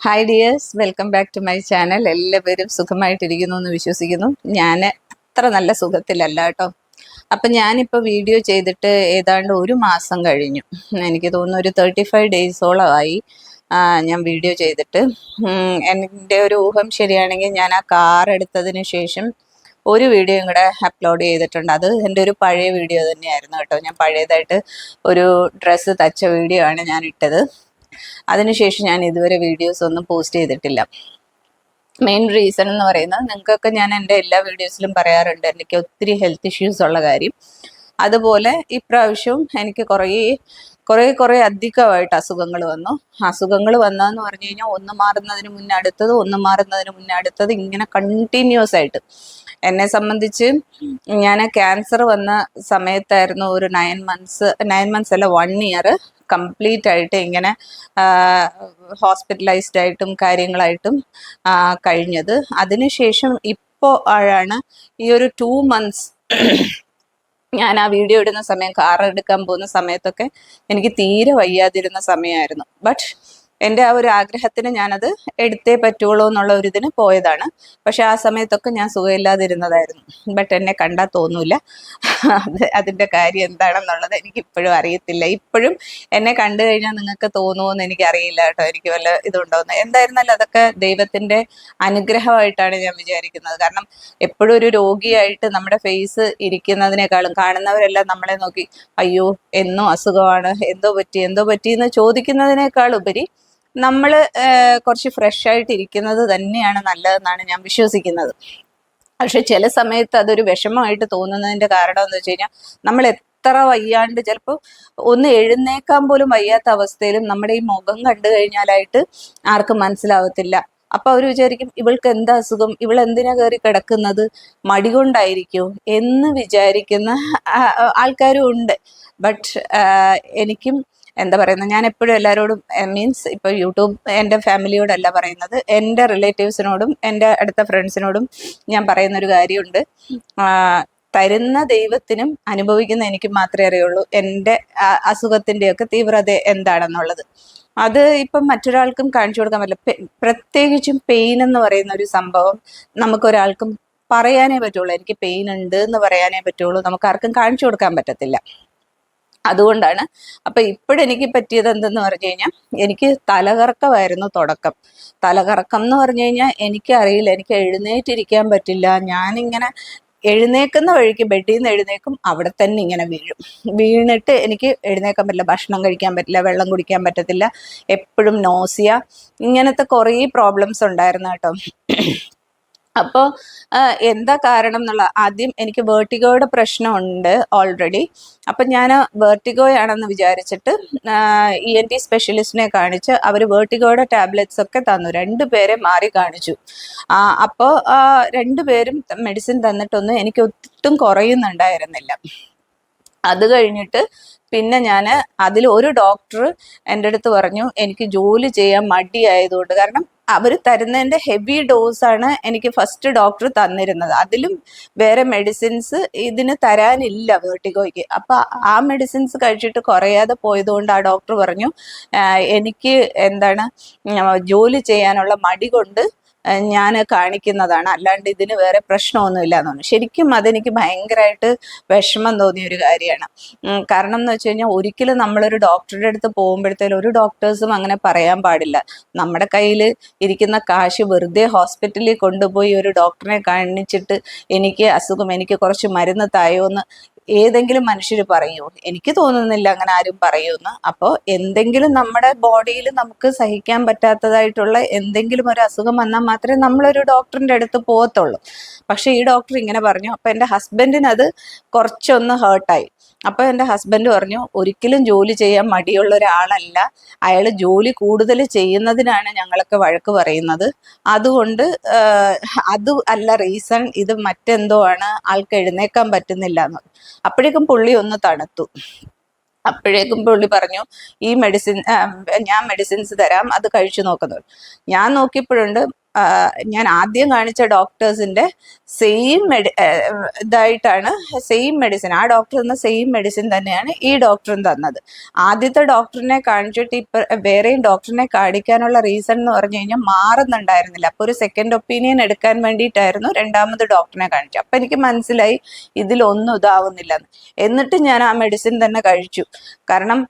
Hi dears, welcome back to my channel. എല്ലാവരും സുഖമായിട്ടിരിക്കുന്നു എന്ന് വിശ്വസിക്കുന്നു. ഞാൻ അത്ര നല്ല സുഖത്തിലല്ല കേട്ടോ. അപ്പം ഞാനിപ്പോൾ വീഡിയോ ചെയ്തിട്ട് ഏതാണ്ട് ഒരു മാസം കഴിഞ്ഞു. എനിക്ക് തോന്നുന്നു ഒരു 35 ഡേയ്സോളമായി ഞാൻ വീഡിയോ ചെയ്തിട്ട്. എൻ്റെ ഒരു ഊഹം ശരിയാണെങ്കിൽ ഞാൻ ആ കാർ എടുത്തതിന് ശേഷം ഒരു വീഡിയോയും കൂടെ അപ്ലോഡ് ചെയ്തിട്ടുണ്ട്. അത് എൻ്റെ ഒരു പഴയ വീഡിയോ തന്നെയായിരുന്നു കേട്ടോ. ഞാൻ പഴയതായിട്ട് ഒരു ഡ്രസ്സ് തച്ച വീഡിയോ ആണ് ഞാൻ ഇട്ടത്. അതിനുശേഷം ഞാൻ ഇതുവരെ വീഡിയോസ് ഒന്നും പോസ്റ്റ് ചെയ്തിട്ടില്ല. മെയിൻ റീസൺ എന്ന് പറയുന്നത്, നിങ്ങൾക്കൊക്കെ ഞാൻ എൻ്റെ എല്ലാ വീഡിയോസിലും പറയാറുണ്ട് എനിക്ക് ഒത്തിരി ഹെൽത്ത് ഇഷ്യൂസ് ഉള്ള കാര്യം. അതുപോലെ ഇപ്രാവശ്യവും എനിക്ക് കുറേ അധികമായിട്ട് അസുഖങ്ങൾ വന്നു. അസുഖങ്ങൾ വന്നതെന്ന് പറഞ്ഞു കഴിഞ്ഞാൽ ഒന്ന് മാറുന്നതിന് മുന്നേ അടുത്തത്, ഒന്ന് മാറുന്നതിന് മുന്നേ അടുത്തത്, ഇങ്ങനെ കണ്ടിന്യൂസ് ആയിട്ട്. എന്നെ സംബന്ധിച്ച് ഞാൻ ക്യാൻസർ വന്ന സമയത്തായിരുന്നു ഒരു 9 മന്ത്സ് അല്ല 1 ഇയർ കംപ്ലീറ്റ് ആയിട്ട് ഇങ്ങനെ ഹോസ്പിറ്റലൈസ്ഡ് ആയിട്ടും കാര്യങ്ങളായിട്ടും കഴിഞ്ഞത്. അതിനുശേഷം ഇപ്പോൾ ആണ് ഈ ഒരു 2 മന്ത്സ് ഞാൻ ആ വീഡിയോ ഇടുന്ന സമയം, കാർ എടുക്കാൻ പോകുന്ന സമയത്തൊക്കെ എനിക്ക് തീരെ വയ്യാതിരുന്ന സമയമായിരുന്നു. ബട്ട് എൻ്റെ ആ ഒരു ആഗ്രഹത്തിന് ഞാനത് എടുത്തേ പറ്റുള്ളൂ എന്നുള്ള ഒരു ഇതിന് പോയതാണ്. പക്ഷെ ആ സമയത്തൊക്കെ ഞാൻ സുഖമില്ലാതിരുന്നതായിരുന്നു. ബട്ട് എന്നെ കണ്ടാൽ തോന്നൂല അതിൻ്റെ കാര്യം എന്താണെന്നുള്ളത് എനിക്ക് ഇപ്പോഴും അറിയത്തില്ല. ഇപ്പോഴും എന്നെ കണ്ടു കഴിഞ്ഞാൽ നിങ്ങൾക്ക് തോന്നുമോയെന്ന് എനിക്കറിയില്ല കേട്ടോ. എനിക്ക് വല്ല ഇതുണ്ടോയെന്ന്. എന്തായിരുന്നാലും അതൊക്കെ ദൈവത്തിൻ്റെ അനുഗ്രഹമായിട്ടാണ് ഞാൻ വിചാരിക്കുന്നത്. കാരണം എപ്പോഴും ഒരു രോഗിയായിട്ട് നമ്മുടെ ഫേസ് ഇരിക്കുന്നതിനേക്കാളും, കാണുന്നവരെല്ലാം നമ്മളെ നോക്കി അയ്യോ എന്നും അസുഖമാണ്, എന്തോ പറ്റി എന്ന് ചോദിക്കുന്നതിനേക്കാൾ ഉപരി നമ്മൾ കുറച്ച് ഫ്രഷ് ആയിട്ട് ഇരിക്കുന്നത് തന്നെയാണ് നല്ലതെന്നാണ് ഞാൻ വിശ്വസിക്കുന്നത്. പക്ഷെ ചില സമയത്ത് അതൊരു വിഷമമായിട്ട് തോന്നുന്നതിൻ്റെ കാരണം എന്ന് വെച്ച് കഴിഞ്ഞാൽ, നമ്മൾ എത്ര വയ്യാണ്ട്, ചിലപ്പോൾ ഒന്ന് എഴുന്നേക്കാൻ പോലും വയ്യാത്ത അവസ്ഥയിലും നമ്മുടെ ഈ മുഖം കണ്ടു കഴിഞ്ഞാലായിട്ട് ആർക്കും മനസ്സിലാവത്തില്ല. അപ്പൊ അവർ വിചാരിക്കും ഇവൾക്ക് എന്താ അസുഖം, ഇവൾ എന്തിനാ കയറി കിടക്കുന്നത്, മടി കൊണ്ടായിരിക്കോ എന്ന് വിചാരിക്കുന്ന ആൾക്കാരും ഉണ്ട്. ബട്ട് എനിക്കും എന്താ പറയുന്നത്, ഞാൻ എപ്പോഴും എല്ലാവരോടും മീൻസ് ഇപ്പോൾ യൂട്യൂബ് എൻ്റെ ഫാമിലിയോടല്ല പറയുന്നത്, എൻ്റെ റിലേറ്റീവ്സിനോടും എൻ്റെ അടുത്ത ഫ്രണ്ട്സിനോടും ഞാൻ പറയുന്നൊരു കാര്യമുണ്ട്. തരുന്ന ദൈവത്തിനും അനുഭവിക്കുന്ന എനിക്കും മാത്രമേ അറിയുള്ളൂ എൻ്റെ അസുഖത്തിൻ്റെയൊക്കെ തീവ്രത എന്താണെന്നുള്ളത്. അത് ഇപ്പം മറ്റൊരാൾക്കും കാണിച്ചു കൊടുക്കാൻ പറ്റില്ല. പ്രത്യേകിച്ചും പെയിൻ എന്ന് പറയുന്ന ഒരു സംഭവം നമുക്കൊരാൾക്കും പറയാനേ പറ്റുള്ളൂ. എനിക്ക് പെയിൻ ഉണ്ട് എന്ന് പറയാനേ പറ്റുള്ളൂ, നമുക്ക് ആർക്കും കാണിച്ചു കൊടുക്കാൻ പറ്റത്തില്ല. അതുകൊണ്ടാണ്. അപ്പൊ ഇപ്പോഴെനിക്ക് പറ്റിയത് എന്തെന്ന് പറഞ്ഞു കഴിഞ്ഞാൽ, എനിക്ക് തലകറക്കമായിരുന്നു തുടക്കം. തലകറക്കം എന്ന് പറഞ്ഞു കഴിഞ്ഞാൽ എനിക്കറിയില്ല, എനിക്ക് എഴുന്നേറ്റിരിക്കാൻ പറ്റില്ല. ഞാനിങ്ങനെ എഴുന്നേക്കുന്ന വഴിക്ക് ബെഡിൽ നിന്ന് എഴുന്നേക്കും, അവിടെ തന്നെ ഇങ്ങനെ വീണിട്ട് എനിക്ക് എഴുന്നേക്കാൻ പറ്റില്ല, ഭക്ഷണം കഴിക്കാൻ പറ്റില്ല, വെള്ളം കുടിക്കാൻ പറ്റത്തില്ല, എപ്പോഴും നോസിയ, ഇങ്ങനത്തെ കുറേ പ്രോബ്ലംസ് ഉണ്ടായിരുന്നു കേട്ടോ. അപ്പോൾ എന്താ കാരണം എന്നുള്ള, ആദ്യം എനിക്ക് വേർട്ടിഗോയുടെ പ്രശ്നമുണ്ട് ഓൾറെഡി. അപ്പം ഞാൻ വേർട്ടിഗോയാണെന്ന് വിചാരിച്ചിട്ട് ENT സ്പെഷ്യലിസ്റ്റിനെ കാണിച്ച് അവർ വേർട്ടിഗോയുടെ ടാബ്ലറ്റ്സ് ഒക്കെ തന്നു. 2 പേരെ മാറി കാണിച്ചു. അപ്പോൾ 2 പേരും മെഡിസിൻ തന്നിട്ടൊന്നും എനിക്ക് ഒട്ടും കുറയുന്നുണ്ടായിരുന്നില്ല. അത് കഴിഞ്ഞിട്ട് പിന്നെ ഞാൻ ഒരു ഡോക്ടർ എൻ്റെ അടുത്ത് പറഞ്ഞു എനിക്ക് ജോലി ചെയ്യാൻ മടിയായതുകൊണ്ട്, കാരണം അവർ തരുന്നതിൻ്റെ ഹെവി ഡോസാണ് എനിക്ക് ഫസ്റ്റ് ഡോക്ടർ തന്നിരുന്നത്. അതിലും വേറെ മെഡിസിൻസ് ഇതിന് തരാനില്ല വേർട്ടിഗോയ്ക്ക്. അപ്പം ആ മെഡിസിൻസ് കഴിച്ചിട്ട് കുറയാതെ പോയതുകൊണ്ട് ആ ഡോക്ടർ പറഞ്ഞു എനിക്ക് ജോലി ചെയ്യാനുള്ള മടി കൊണ്ട് ഞാൻ കാണിക്കുന്നതാണ്, അല്ലാണ്ട് ഇതിന് വേറെ പ്രശ്നമൊന്നുമില്ല എന്ന് പറഞ്ഞു. ശരിക്കും അതെനിക്ക് ഭയങ്കരമായിട്ട് വിഷമം തോന്നിയ ഒരു കാര്യമാണ്. കാരണം എന്ന് വെച്ച് കഴിഞ്ഞാൽ, ഒരിക്കലും നമ്മളൊരു ഡോക്ടറുടെ അടുത്ത് പോകുമ്പോഴത്തേലും ഒരു ഡോക്ടേഴ്സും അങ്ങനെ പറയാൻ പാടില്ല. നമ്മുടെ കയ്യിൽ ഇരിക്കുന്ന കാശ് വെറുതെ ഹോസ്പിറ്റലിൽ കൊണ്ടുപോയി ഒരു ഡോക്ടറെ കാണിച്ചിട്ട് എനിക്ക് അസുഖം, എനിക്ക് കുറച്ച് മരുന്ന് തായോന്ന് ഏതെങ്കിലും മനുഷ്യർ പറയുമോ? എനിക്ക് തോന്നുന്നില്ല അങ്ങനെ ആരും പറയുമെന്ന്. അപ്പോൾ എന്തെങ്കിലും നമ്മുടെ ബോഡിയിൽ നമുക്ക് സഹിക്കാൻ പറ്റാത്തതായിട്ടുള്ള എന്തെങ്കിലും ഒരു അസുഖം വന്നാൽ മാത്രമേ നമ്മളൊരു ഡോക്ടറിൻ്റെ അടുത്ത് പോകത്തുള്ളൂ. പക്ഷെ ഈ ഡോക്ടർ ഇങ്ങനെ പറഞ്ഞു. അപ്പം എൻ്റെ ഹസ്ബൻഡിന് അത് കുറച്ചൊന്ന് ഹേർട്ടായി. അപ്പോൾ എൻ്റെ ഹസ്ബൻഡ് പറഞ്ഞു ഒരിക്കലും ജോലി ചെയ്യാൻ മടിയുള്ള ഒരാളല്ല, അയാൾ ജോലി കൂടുതൽ ചെയ്യുന്നതിനാണ് ഞങ്ങളൊക്കെ വഴക്ക് പറയുന്നത്, അതുകൊണ്ട് അത് അല്ല റീസൺ, ഇത് മറ്റെന്തോ ആണ്, ആൾക്ക് എഴുന്നേക്കാൻ പറ്റുന്നില്ല എന്ന്. അപ്പോഴേക്കും പുള്ളി ഒന്ന് തണുത്തു. അപ്പോഴേക്കും പുള്ളി പറഞ്ഞു ഈ മെഡിസിൻ ഞാൻ മെഡിസിൻസ് തരാം, അത് കഴിച്ചു നോക്കുന്നത്. ഞാൻ നോക്കിയപ്പോഴുണ്ട് ഞാൻ ആദ്യം കാണിച്ച ഡോക്ടേഴ്സിന്റെ സെയിം ഇതായിട്ടാണ്, സെയിം മെഡിസിൻ, ആ ഡോക്ടർ തന്ന സെയിം മെഡിസിൻ തന്നെയാണ് ഈ ഡോക്ടറും തന്നത്. ആദ്യത്തെ ഡോക്ടറിനെ കാണിച്ചിട്ട് ഇപ്പൊ വേറെയും ഡോക്ടറിനെ കാണിക്കാനുള്ള റീസൺ എന്ന് പറഞ്ഞു കഴിഞ്ഞാൽ മാറുന്നുണ്ടായിരുന്നില്ല. അപ്പൊ ഒരു സെക്കൻഡ് ഒപ്പീനിയൻ എടുക്കാൻ വേണ്ടിയിട്ടായിരുന്നു രണ്ടാമത് ഡോക്ടറിനെ കാണിച്ചു. അപ്പൊ എനിക്ക് മനസ്സിലായി ഇതിലൊന്നും ഇതാവുന്നില്ലെന്ന്. എന്നിട്ട് ഞാൻ ആ മെഡിസിൻ തന്നെ കഴിച്ചു. കാരണം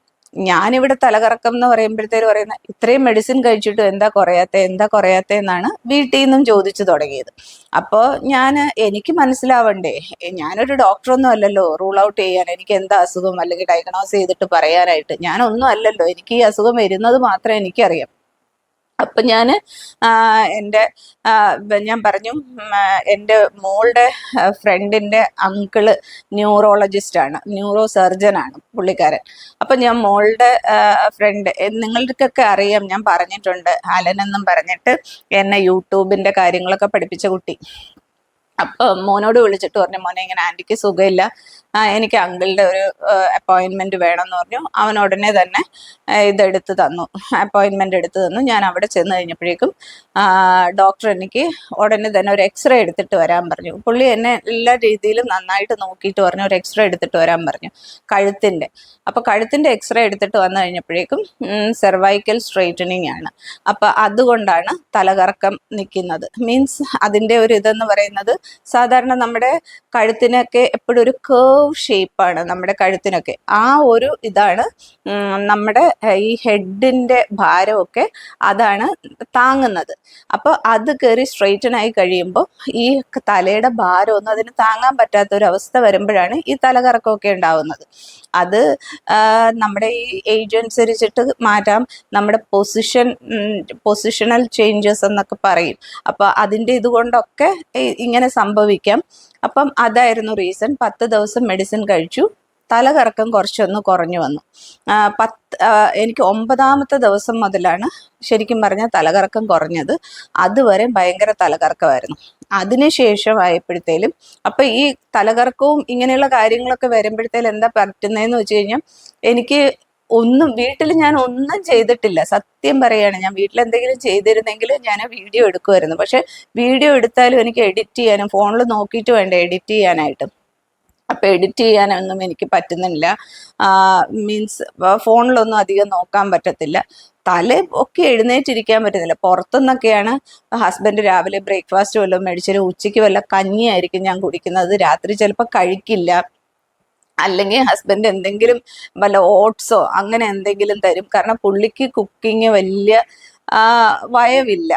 ഞാനിവിടെ തലകറക്കം എന്ന് പറയുമ്പോഴത്തേക്ക് പറയുന്ന ഇത്രയും മെഡിസിൻ കഴിച്ചിട്ടും എന്താ കുറയാത്ത എന്നാണ് വീട്ടിൽ നിന്നും ചോദിച്ചു തുടങ്ങിയത്. അപ്പോൾ എനിക്ക് മനസ്സിലാവണ്ടേ, ഞാനൊരു ഡോക്ടറൊന്നും അല്ലല്ലോ റൂൾ ഔട്ട് ചെയ്യാൻ, എനിക്ക് എന്താ അസുഖം അല്ലെങ്കിൽ ഡയഗ്നോസ് ചെയ്തിട്ട് പറയാനായിട്ട്. ഞാനൊന്നും അല്ലല്ലോ, എനിക്ക് ഈ അസുഖം വരുന്നത് മാത്രമേ എനിക്കറിയാം. അപ്പൊ ഞാൻ പറഞ്ഞു, എൻ്റെ മോളുടെ ഫ്രണ്ടിന്റെ അങ്കിള് ന്യൂറോ സർജൻ ആണ് പുള്ളിക്കാരൻ. അപ്പൊ ഞാൻ മോളുടെ ഫ്രണ്ട്, നിങ്ങൾക്കൊക്കെ അറിയാം, ഞാൻ പറഞ്ഞിട്ടുണ്ട്, അലൻ എന്നും പറഞ്ഞിട്ട് എന്നെ യൂട്യൂബിന്റെ കാര്യങ്ങളൊക്കെ പഠിപ്പിച്ച കുട്ടി. അപ്പൊ മോനോട് വിളിച്ചിട്ട് പറഞ്ഞു, മോനെ ഇങ്ങനെ ആന്റിക്ക് സുഖമില്ല, എനിക്ക് അങ്കിളുടെ ഒരു അപ്പോയിന്റ്മെന്റ് വേണമെന്ന് പറഞ്ഞു. അവൻ ഉടനെ തന്നെ ഇതെടുത്ത് തന്നു, അപ്പോയിന്റ്മെന്റ് എടുത്ത് തന്നു. ഞാൻ അവിടെ ചെന്ന് കഴിഞ്ഞപ്പോഴേക്കും ഡോക്ടർ എനിക്ക് ഉടനെ തന്നെ ഒരു എക്സ്റേ എടുത്തിട്ട് വരാൻ പറഞ്ഞു. പുള്ളി എന്നെ എല്ലാ രീതിയിലും നന്നായിട്ട് നോക്കിയിട്ട് പറഞ്ഞു ഒരു എക്സ്റേ എടുത്തിട്ട് വരാൻ പറഞ്ഞു, കഴുത്തിന്റെ. അപ്പൊ കഴുത്തിന്റെ എക്സ്റേ എടുത്തിട്ട് വന്നു കഴിഞ്ഞപ്പോഴേക്കും സെർവൈക്കൽ സ്ട്രെയിറ്റനിങ് ആണ്. അപ്പൊ അതുകൊണ്ടാണ് തലകറക്കം നിൽക്കുന്നത്. മീൻസ് അതിന്റെ ഒരു ഇതെന്ന് പറയുന്നത്, സാധാരണ നമ്മുടെ കഴുത്തിനൊക്കെ എപ്പോഴും ഒരു കേർവ് ഷേപ്പാണ് നമ്മുടെ കഴുത്തിനൊക്കെ. ആ ഒരു ഇതാണ് നമ്മുടെ ഈ ഹെഡിന്റെ ഭാരമൊക്കെ അതാണ് താങ്ങുന്നത്. അപ്പോൾ അത് കയറി സ്ട്രെയിറ്റൻ ആയി കഴിയുമ്പോൾ ഈ തലയുടെ ഭാരമൊന്നും അതിന് താങ്ങാൻ പറ്റാത്ത ഒരു അവസ്ഥ വരുമ്പോഴാണ് ഈ തലകറക്കമൊക്കെ ഉണ്ടാവുന്നത്. അത് നമ്മുടെ ഈ ഏജ് അനുസരിച്ചിട്ട് മാറ്റാം, നമ്മുടെ പൊസിഷണൽ ചേഞ്ചസ് എന്നൊക്കെ പറയും. അപ്പൊ അതിൻ്റെ ഇതുകൊണ്ടൊക്കെ ഇങ്ങനെ സംഭവിക്കാം. അപ്പം അതായിരുന്നു റീസൺ. 10 ദിവസം മെഡിസിൻ കഴിച്ചു, തലകറക്കം കുറച്ചൊന്ന് കുറഞ്ഞു വന്നു. എനിക്ക് 9ാമത്തെ ദിവസം മുതലാണ് ശരിക്കും പറഞ്ഞാൽ തലകറക്കം കുറഞ്ഞത്. അതുവരെ ഭയങ്കര തലകറക്കമായിരുന്നു. അതിനുശേഷം ആയപ്പോഴത്തേലും അപ്പൊ ഈ തലകറക്കവും ഇങ്ങനെയുള്ള കാര്യങ്ങളൊക്കെ വരുമ്പോഴത്തേലും എന്താ പറ്റുന്നതെന്ന് വെച്ച് കഴിഞ്ഞാൽ, എനിക്ക് വീട്ടിൽ ഞാൻ ഒന്നും ചെയ്തിട്ടില്ല. സത്യം പറയാണ്, ഞാൻ വീട്ടിൽ എന്തെങ്കിലും ചെയ്തിരുന്നെങ്കിൽ ഞാൻ വീഡിയോ എടുക്കുമായിരുന്നു. പക്ഷെ വീഡിയോ എടുത്താലും എനിക്ക് എഡിറ്റ് ചെയ്യാനും ഫോണിൽ നോക്കിയിട്ട് വേണ്ട എഡിറ്റ് ചെയ്യാനായിട്ട്. അപ്പൊ എഡിറ്റ് ചെയ്യാനൊന്നും എനിക്ക് പറ്റുന്നില്ല. മീൻസ് ഫോണിലൊന്നും അധികം നോക്കാൻ പറ്റത്തില്ല. ഒക്കെ എഴുന്നേറ്റിരിക്കാൻ പറ്റുന്നില്ല. പുറത്തുനിന്നൊക്കെയാണ് ഹസ്ബൻഡ് രാവിലെ ബ്രേക്ക്ഫാസ്റ്റ് വല്ലതും മേടിച്ചാലും ഉച്ചയ്ക്ക് വല്ല കഞ്ഞിയായിരിക്കും ഞാൻ കുടിക്കുന്നത്. രാത്രി ചിലപ്പോൾ കഴിക്കില്ല. അല്ലെങ്കിൽ ഹസ്ബൻഡ് എന്തെങ്കിലും വല്ല ഓട്സോ അങ്ങനെ എന്തെങ്കിലും തരും. കാരണം പുള്ളിക്ക് കുക്കിങ് വലിയ വയവില്ല,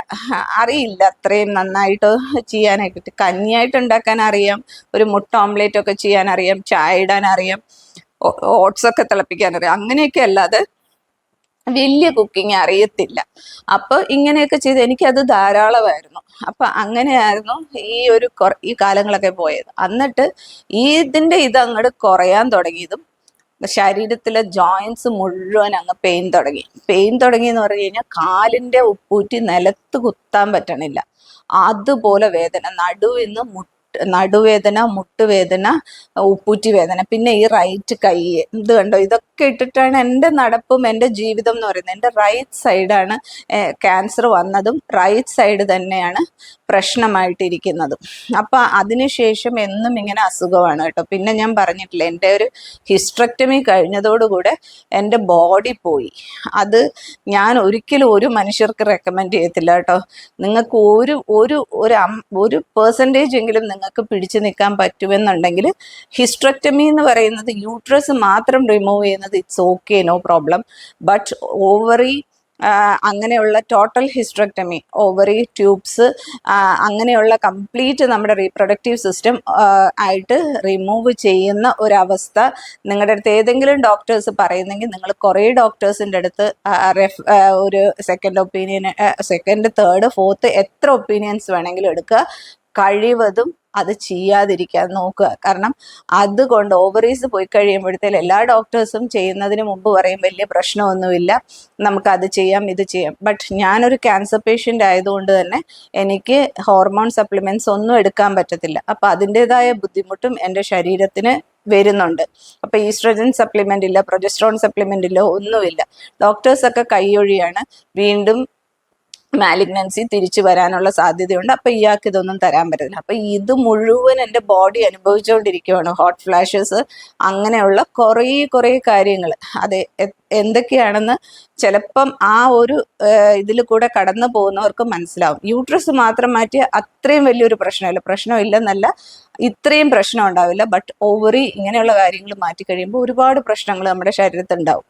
അറിയില്ല അത്രയും നന്നായിട്ട് ചെയ്യാനായിട്ട്. കഞ്ഞിയായിട്ട് ഉണ്ടാക്കാൻ അറിയാം, ഒരു മുട്ട ഓംലേറ്റ് ഒക്കെ ചെയ്യാൻ അറിയാം, ചായ ഇടാൻ അറിയാം, ഓട്സ് ഒക്കെ തിളപ്പിക്കാൻ അറിയാം. അങ്ങനെയൊക്കെ അല്ലാതെ വലിയ കുക്കിംഗ് അറിയത്തില്ല. അപ്പൊ ഇങ്ങനെയൊക്കെ ചെയ്ത് എനിക്കത് ധാരാളമായിരുന്നു. അപ്പൊ അങ്ങനെയായിരുന്നു ഈ കാലങ്ങളൊക്കെ പോയത്. എന്നിട്ട് ഇതിന്റെ അങ്ങോട്ട് കുറയാൻ തുടങ്ങിയതും ശരീരത്തിലെ ജോയിൻസ് മുഴുവൻ അങ്ങ് പെയിൻ തുടങ്ങി എന്ന് പറഞ്ഞു കഴിഞ്ഞാൽ കാലിന്റെ ഉപ്പൂറ്റി നിലത്ത് കുത്താൻ പറ്റണില്ല, അതുപോലെ വേദന, നടുവേദന, മുട്ടുവേദന, ഉപ്പൂറ്റി വേദന, പിന്നെ ഈ റൈറ്റ് കൈ. ഇത് കണ്ടോ, ഇതൊക്കെ ഇട്ടിട്ടാണ് എൻ്റെ നടപ്പും എൻ്റെ ജീവിതം എന്ന് പറയുന്നത്. എൻ്റെ റൈറ്റ് സൈഡാണ് ക്യാൻസർ വന്നതും റൈറ്റ് സൈഡ് തന്നെയാണ് പ്രശ്നമായിട്ടിരിക്കുന്നതും. അപ്പൊ അതിനുശേഷം എന്നും ഇങ്ങനെ അസുഖമാണ് കേട്ടോ. പിന്നെ ഞാൻ പറഞ്ഞിട്ടില്ല, എൻ്റെ ഒരു ഹിസ്ട്രക്ടമി കഴിഞ്ഞതോടുകൂടെ എൻ്റെ ബോഡി പോയി. അത് ഞാൻ ഒരിക്കലും ഒരു മനുഷ്യർക്ക് റെക്കമെൻഡ് ചെയ്യത്തില്ല കേട്ടോ. നിങ്ങൾക്ക് ഒരു പെർസെൻറ്റേജ് എങ്കിലും നിങ്ങൾക്ക് പിടിച്ചു നിൽക്കാൻ പറ്റുമെന്നുണ്ടെങ്കിൽ ഹിസ്ട്രക്ടമി എന്ന് പറയുന്നത് യൂട്രസ് മാത്രം റിമൂവ് ചെയ്യുന്നത് it's okay, no problem. But ovary അങ്ങനെയുള്ള ടോട്ടൽ ഹിസ്ട്രക്ടമി, ഓവറി, ട്യൂബ്സ്, അങ്ങനെയുള്ള കംപ്ലീറ്റ് നമ്മുടെ റീപ്രൊഡക്റ്റീവ് സിസ്റ്റം ആയിട്ട് റിമൂവ് ചെയ്യുന്ന ഒരവസ്ഥ നിങ്ങളുടെ അടുത്ത് ഏതെങ്കിലും ഡോക്ടേഴ്സ് പറയുന്നെങ്കിൽ നിങ്ങൾ കുറേ ഡോക്ടേഴ്സിൻ്റെ അടുത്ത് ഒരു second opinion, second, third, fourth എത്ര ഒപ്പീനിയൻസ് വേണമെങ്കിലും എടുക്കുക. കഴിവതും അത് ചെയ്യാതിരിക്കാൻ നോക്കുക. കാരണം അതുകൊണ്ട് ഓവറീസ് പോയി കഴിയുമ്പോഴത്തേലും എല്ലാ ഡോക്ടേഴ്സും ചെയ്യുന്നതിന് മുമ്പ് പറയും വലിയ പ്രശ്നമൊന്നുമില്ല, നമുക്ക് അത് ചെയ്യാം ഇത് ചെയ്യാം. ബട്ട് ഞാനൊരു ക്യാൻസർ പേഷ്യൻ്റ് ആയതുകൊണ്ട് തന്നെ എനിക്ക് ഹോർമോൺ സപ്ലിമെൻറ്റ്സ് ഒന്നും എടുക്കാൻ പറ്റത്തില്ല. അപ്പം അതിൻ്റെതായ ബുദ്ധിമുട്ടും എൻ്റെ ശരീരത്തിന് വരുന്നുണ്ട്. അപ്പം ഈസ്ട്രജൻ സപ്ലിമെൻ്റ് ഇല്ല, പ്രൊജസ്ട്രോൺ സപ്ലിമെൻ്റ് ഇല്ല, ഒന്നുമില്ല. ഡോക്ടേഴ്സൊക്കെ കൈയൊഴിയാണ്. വീണ്ടും മാലിഗ്നൻസി തിരിച്ചു വരാനുള്ള സാധ്യതയുണ്ട്. അപ്പൊ ഇയാൾക്ക് ഇതൊന്നും തരാൻ പറ്റില്ല. അപ്പൊ ഇത് മുഴുവൻ എൻ്റെ ബോഡി അനുഭവിച്ചുകൊണ്ടിരിക്കുകയാണ്. ഹോട്ട് ഫ്ലാഷസ്, അങ്ങനെയുള്ള കുറേ കാര്യങ്ങൾ. അത് എന്തൊക്കെയാണെന്ന് ചിലപ്പം ആ ഒരു ഇതിൽ കൂടെ കടന്നു പോകുന്നവർക്ക് മനസ്സിലാവും. യൂട്രസ് മാത്രം മാറ്റി അത്രയും വലിയൊരു പ്രശ്നമില്ലെന്നല്ല, ഇത്രയും പ്രശ്നം ഉണ്ടാവില്ല. ബട്ട് ഓവറി ഇങ്ങനെയുള്ള കാര്യങ്ങൾ മാറ്റി കഴിയുമ്പോൾ ഒരുപാട് പ്രശ്നങ്ങൾ നമ്മുടെ ശരീരത്തിൽ ഉണ്ടാവും.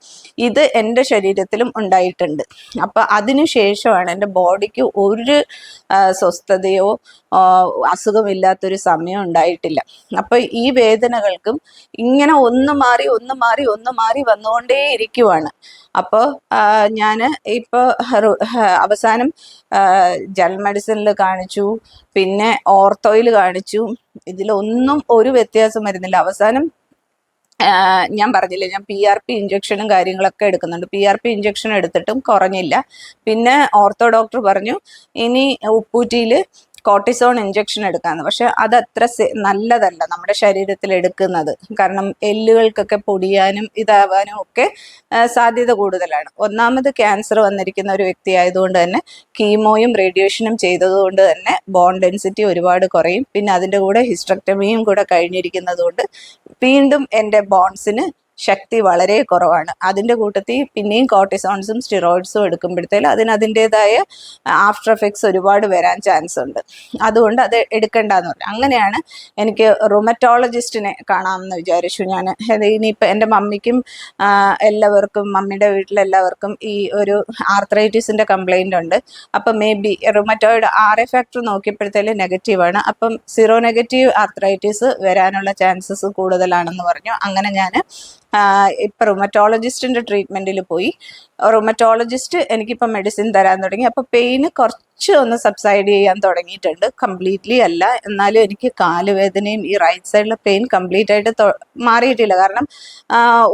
ഇത് എൻ്റെ ശരീരത്തിലും ഉണ്ടായിട്ടുണ്ട്. അപ്പൊ അതിനുശേഷമാണ് എൻ്റെ ബോഡിക്ക് ഒരു സ്വസ്ഥതയോ അസുഖമില്ലാത്തൊരു സമയം ഉണ്ടായിട്ടില്ല. അപ്പൊ ഈ വേദനകൾക്കും ഇങ്ങനെ ഒന്ന് മാറി വന്നുകൊണ്ടേ ഇരിക്കുവാണ്. അപ്പോൾ ഞാൻ ഇപ്പോൾ അവസാനം ജനറൽ മെഡിസിനിൽ കാണിച്ചു, പിന്നെ ഓർത്തോയിൽ കാണിച്ചു. ഇതിലൊന്നും ഒരു വ്യത്യാസം വരുന്നില്ല. അവസാനം ഞാൻ പറഞ്ഞില്ലേ, ഞാൻ PRP ഇഞ്ചക്ഷനും കാര്യങ്ങളൊക്കെ എടുക്കുന്നുണ്ട്. PRP ഇഞ്ചക്ഷൻ എടുത്തിട്ടും കുറഞ്ഞില്ല. പിന്നെ ഓർത്തോ ഡോക്ടർ പറഞ്ഞു ഇനി ഉപ്പൂറ്റിയിൽ കോർട്ടിസോൺ ഇഞ്ചക്ഷൻ എടുക്കാമെന്ന്. പക്ഷെ അതത്ര നല്ലതല്ല നമ്മുടെ ശരീരത്തിൽ എടുക്കുന്നത്. കാരണം എല്ലുകൾക്കൊക്കെ പൊടിയാനും ഇതാവാനും ഒക്കെ സാധ്യത കൂടുതലാണ്. ഒന്നാമത് ക്യാൻസർ വന്നിരിക്കുന്ന ഒരു വ്യക്തി ആയതുകൊണ്ട് തന്നെ കീമോയും റേഡിയേഷനും ചെയ്തതുകൊണ്ട് തന്നെ ബോൺ ഡെൻസിറ്റി ഒരുപാട് കുറയും. പിന്നെ അതിൻ്റെ കൂടെ ഹിസ്റ്ററക്ടമിയും കൂടെ കഴിഞ്ഞിരിക്കുന്നത് കൊണ്ട് വീണ്ടും എൻ്റെ ബോൺസിന് ശക്തി വളരെ കുറവാണ്. അതിൻ്റെ കൂട്ടത്തിൽ പിന്നെയും കോർട്ടിസോൺസും സ്റ്റിറോയിഡ്സും എടുക്കുമ്പോഴത്തേലും അതിൻ്റെതായ ആഫ്റ്റർ എഫക്ട്സ് ഒരുപാട് വരാൻ ചാൻസ് ഉണ്ട്. അതുകൊണ്ട് അത് എടുക്കേണ്ടെന്ന് പറഞ്ഞു. അങ്ങനെയാണ് എനിക്ക് റുമറ്റോളജിസ്റ്റിനെ കാണാമെന്ന് വിചാരിച്ചു ഞാൻ. ഇനിയിപ്പോൾ എൻ്റെ മമ്മിക്കും എല്ലാവർക്കും, മമ്മിയുടെ വീട്ടിലെല്ലാവർക്കും ഈ ഒരു ആർത്രൈറ്റിസിൻ്റെ കംപ്ലൈൻ്റ് ഉണ്ട്. അപ്പം may be rheumatoid RA factor നോക്കിയപ്പോഴത്തേലും നെഗറ്റീവാണ്. അപ്പം സീറോ നെഗറ്റീവ് ആർത്രൈറ്റിസ് വരാനുള്ള ചാൻസസ് കൂടുതലാണെന്ന് പറഞ്ഞു. അങ്ങനെ ഞാൻ ഇപ്പം റുമറ്റോളജിസ്റ്റിൻ്റെ ട്രീറ്റ്മെൻറ്റിൽ പോയി. റുമറ്റോളജിസ്റ്റ് എനിക്കിപ്പോൾ മെഡിസിൻ തരാൻ തുടങ്ങി. അപ്പോൾ പെയിന് കുറച്ച് ഒന്ന് സബ്സൈഡ് ചെയ്യാൻ തുടങ്ങിയിട്ടുണ്ട്. കംപ്ലീറ്റ്ലി അല്ല, എന്നാലും എനിക്ക് കാലുവേദനയും ഈ റൈറ്റ് സൈഡിലെ പെയിൻ കംപ്ലീറ്റ് ആയിട്ട് മാറിയിട്ടില്ല. കാരണം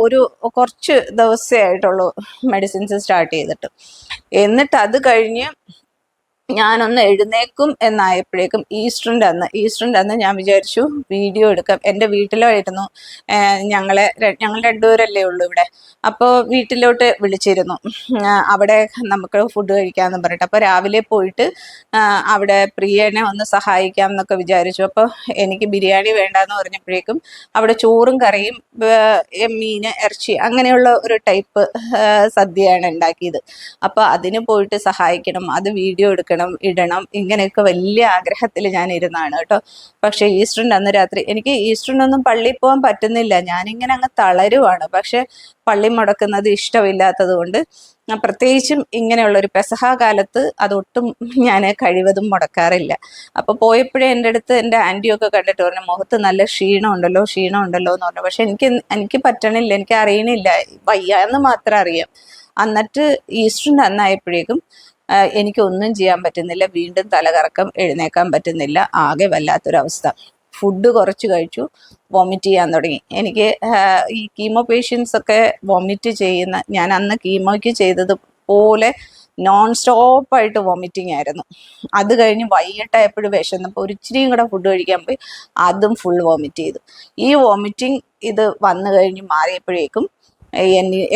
ഒരു കുറച്ച് ദിവസമേ ആയിട്ടുള്ളൂ മെഡിസിൻസ് സ്റ്റാർട്ട് ചെയ്തിട്ട്. എന്നിട്ട് അത് കഴിഞ്ഞ് ഞാനൊന്ന് എഴുന്നേക്കും എന്നായപ്പോഴേക്കും ഈസ്റ്ററിൻ്റെ അന്ന് ഞാൻ വിചാരിച്ചു വീഡിയോ എടുക്കാം. എൻ്റെ വീട്ടിലായിരുന്നു. ഞങ്ങൾ രണ്ടുപേരല്ലേ ഉള്ളൂ ഇവിടെ. അപ്പോൾ വീട്ടിലോട്ട് വിളിച്ചിരുന്നു, അവിടെ നമുക്ക് ഫുഡ് കഴിക്കാമെന്ന് പറഞ്ഞിട്ട്. അപ്പോൾ രാവിലെ പോയിട്ട് അവിടെ പ്രിയനെ ഒന്ന് സഹായിക്കാം എന്നൊക്കെ വിചാരിച്ചു. അപ്പോൾ എനിക്ക് ബിരിയാണി വേണ്ടാന്ന് പറഞ്ഞപ്പോഴേക്കും അവിടെ ചോറും കറിയും മീൻ, ഇറച്ചി അങ്ങനെയുള്ള ഒരു ടൈപ്പ് സദ്യയാണ് ഉണ്ടാക്കിയത്. അപ്പോൾ അതിന് പോയിട്ട് സഹായിക്കണം, അത് വീഡിയോ എടുക്കണം, ഇടണം, ഇങ്ങനെയൊക്കെ വലിയ ആഗ്രഹത്തിൽ ഞാൻ ഇരുന്നാണ് കേട്ടോ. പക്ഷെ ഈസ്റ്ററിൻ്റെ അന്ന് രാത്രി എനിക്ക് ഈസ്റ്ററിനൊന്നും പള്ളിയിൽ പോകാൻ പറ്റുന്നില്ല. ഞാനിങ്ങനെ അങ്ങ് തളരുവാണ്. പക്ഷെ പള്ളി മുടക്കുന്നത് ഇഷ്ടമില്ലാത്തത് കൊണ്ട്, പ്രത്യേകിച്ചും ഇങ്ങനെയുള്ള ഒരു പെസഹ കാലത്ത് അതൊട്ടും ഞാൻ കഴിവതും മുടക്കാറില്ല. അപ്പോൾ പോയപ്പോഴേ എൻ്റെ അടുത്ത് എൻ്റെ ആൻറ്റിയൊക്കെ കണ്ടിട്ട് പറഞ്ഞു മുഖത്ത് നല്ല ക്ഷീണമുണ്ടല്ലോ എന്ന് പറഞ്ഞു. പക്ഷെ എനിക്ക് പറ്റണില്ല, എനിക്ക് അറിയണില്ല, വയ്യാന്ന് മാത്രം അറിയാം. എന്നിട്ട് ഈസ്റ്ററിൻ്റെ അന്നായപ്പോഴേക്കും എനിക്കൊന്നും ചെയ്യാൻ പറ്റുന്നില്ല. വീണ്ടും തലകറക്കം, എഴുന്നേക്കാൻ പറ്റുന്നില്ല. ആകെ വല്ലാത്തൊരവസ്ഥ. ഫുഡ് കുറച്ച് കഴിച്ചു, വോമിറ്റ് ചെയ്യാൻ തുടങ്ങി. എനിക്ക് ഈ കീമോ പേഷ്യൻസ് ഒക്കെ വോമിറ്റ് ചെയ്യുന്ന, ഞാൻ അന്ന് കീമോയ്ക്ക് ചെയ്തതുപോലെ നോൺ സ്റ്റോപ്പായിട്ട് വോമിറ്റിംഗ് ആയിരുന്നു. അത് കഴിഞ്ഞ് വൈകിട്ടായപ്പോഴും വിശന്നപ്പോൾ ഒരു ഇച്ചിരിയും കൂടെ ഫുഡ് കഴിക്കാൻ പോയി, അതും ഫുൾ വോമിറ്റ് ചെയ്തു. ഈ വോമിറ്റിംഗ് ഇത് വന്നു കഴിഞ്ഞ് മാറിയപ്പോഴേക്കും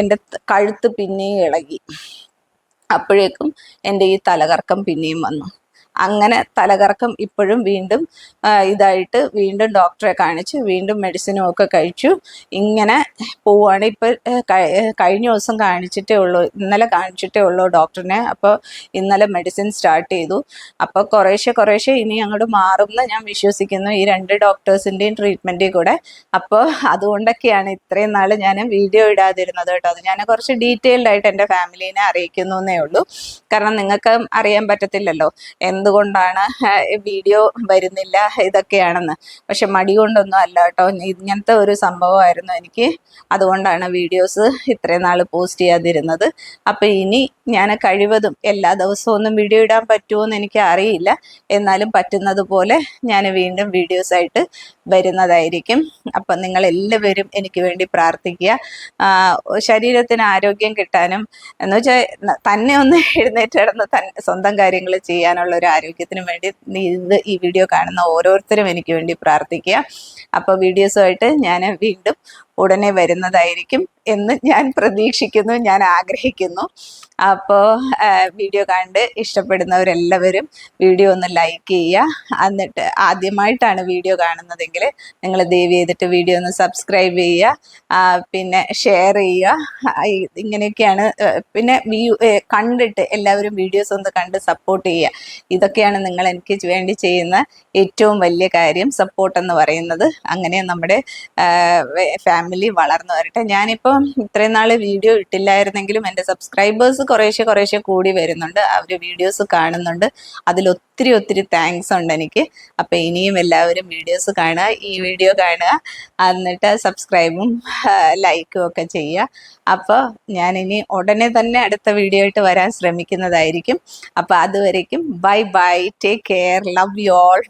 എൻ്റെ കഴുത്ത് പിന്നെയും ഇളകി. അപ്പോഴേക്കും എൻ്റെ ഈ തലകറക്കം പിന്നെയും വന്നു. അങ്ങനെ തലകറക്കം ഇപ്പോഴും വീണ്ടും ഇതായിട്ട് വീണ്ടും ഡോക്ടറെ കാണിച്ച് വീണ്ടും മെഡിസിനും ഒക്കെ കഴിച്ചു. ഇങ്ങനെ പോവുകയാണ്. ഇപ്പോൾ കഴിഞ്ഞ ദിവസം ഇന്നലെ കാണിച്ചിട്ടേ ഉള്ളൂ ഡോക്ടറിനെ. അപ്പോൾ ഇന്നലെ മെഡിസിൻ സ്റ്റാർട്ട് ചെയ്തു. അപ്പോൾ കുറേശ്ശെ ഇനി അങ്ങോട്ട് മാറുമെന്ന് ഞാൻ വിശ്വസിക്കുന്നു, ഈ 2 ഡോക്ടേഴ്സിൻ്റെയും ട്രീറ്റ്മെൻറ്റിൽ കൂടെ. അപ്പോൾ അതുകൊണ്ടൊക്കെയാണ് ഇത്രയും നാൾ ഞാൻ വീഡിയോ ഇടാതിരുന്നത് കേട്ടോ. അത് ഞാൻ കുറച്ച് ഡീറ്റെയിൽഡ് ആയിട്ട് എൻ്റെ ഫാമിലീനെ അറിയിക്കുന്നു എന്നേ ഉള്ളൂ. കാരണം നിങ്ങൾക്ക് അറിയാൻ പറ്റത്തില്ലല്ലോ എന്തുകൊണ്ടാണ് വീഡിയോ വരുന്നില്ല ഇതൊക്കെയാണെന്ന്. പക്ഷെ മടി കൊണ്ടൊന്നും അല്ല കേട്ടോ, ഇങ്ങനത്തെ ഒരു സംഭവമായിരുന്നു എനിക്ക്. അതുകൊണ്ടാണ് വീഡിയോസ് ഇത്രയും നാൾ പോസ്റ്റ് ചെയ്യാതിരുന്നത്. അപ്പം ഇനി ഞാൻ കഴിവതും എല്ലാ ദിവസവും ഒന്നും വീഡിയോ ഇടാൻ പറ്റുമോയെന്ന് എനിക്ക് അറിയില്ല. എന്നാലും പറ്റുന്നത് പോലെ ഞാൻ വീണ്ടും വീഡിയോസായിട്ട് വരുന്നതായിരിക്കും. അപ്പം നിങ്ങളെല്ലാവരും എനിക്ക് വേണ്ടി പ്രാർത്ഥിക്കുക. ശരീരത്തിന് ആരോഗ്യം കിട്ടാനും എന്ന് വെച്ചാൽ തന്നെ ഒന്ന് എഴുന്നേറ്റ് കിടന്ന് സ്വന്തം കാര്യങ്ങൾ ചെയ്യാനുള്ള ഒരു ആരോഗ്യത്തിനും വേണ്ടി ഈ വീഡിയോ കാണുന്ന ഓരോരുത്തരും എനിക്ക് വേണ്ടി പ്രാർത്ഥിക്കുക. അപ്പോൾ വീഡിയോസുമായിട്ട് ഞാൻ വീണ്ടും ഉടനെ വരുന്നതായിരിക്കും എന്ന് ഞാൻ പ്രതീക്ഷിക്കുന്നു, ഞാൻ ആഗ്രഹിക്കുന്നു. അപ്പോൾ വീഡിയോ കണ്ട് ഇഷ്ടപ്പെടുന്നവരെല്ലാവരും വീഡിയോ ഒന്ന് ലൈക്ക് ചെയ്യുക. എന്നിട്ട് ആദ്യമായിട്ടാണ് വീഡിയോ കാണുന്നതെങ്കിൽ നിങ്ങൾ ദയവ് ചെയ്തിട്ട് വീഡിയോ ഒന്ന് സബ്സ്ക്രൈബ് ചെയ്യുക, പിന്നെ ഷെയർ ചെയ്യുക. ഇങ്ങനെയൊക്കെയാണ്. പിന്നെ കണ്ടിട്ട് എല്ലാവരും വീഡിയോസ് ഒന്ന് കണ്ട് സപ്പോർട്ട് ചെയ്യുക. ഇതൊക്കെയാണ് നിങ്ങൾ എനിക്ക് വേണ്ടി ചെയ്യുന്ന ഏറ്റവും വലിയ കാര്യം, സപ്പോർട്ട് എന്ന് പറയുന്നത്. അങ്ങനെ നമ്മുടെ ഫാമിലി വളർന്നു വരട്ടെ. ഞാനിപ്പം ഇത്രയും നാൾ വീഡിയോ ഇട്ടില്ലായിരുന്നെങ്കിലും എൻ്റെ സബ്സ്ക്രൈബേഴ്സ് കുറേശ്ശെ കൂടി വരുന്നുണ്ട്. അവർ വീഡിയോസ് കാണുന്നുണ്ട്. ഒത്തിരി താങ്ക്സ് ഉണ്ട് എനിക്ക്. അപ്പം ഇനിയും എല്ലാവരും വീഡിയോസ് കാണുക, ഈ വീഡിയോ കാണുക, എന്നിട്ട് സബ്സ്ക്രൈബും ലൈക്കും ഒക്കെ ചെയ്യുക. അപ്പോൾ ഞാനിനി ഉടനെ തന്നെ അടുത്ത വീഡിയോ ആയിട്ട് വരാൻ ശ്രമിക്കുന്നതായിരിക്കും. അപ്പോൾ അതുവരേക്കും bye bye, take care, love you all.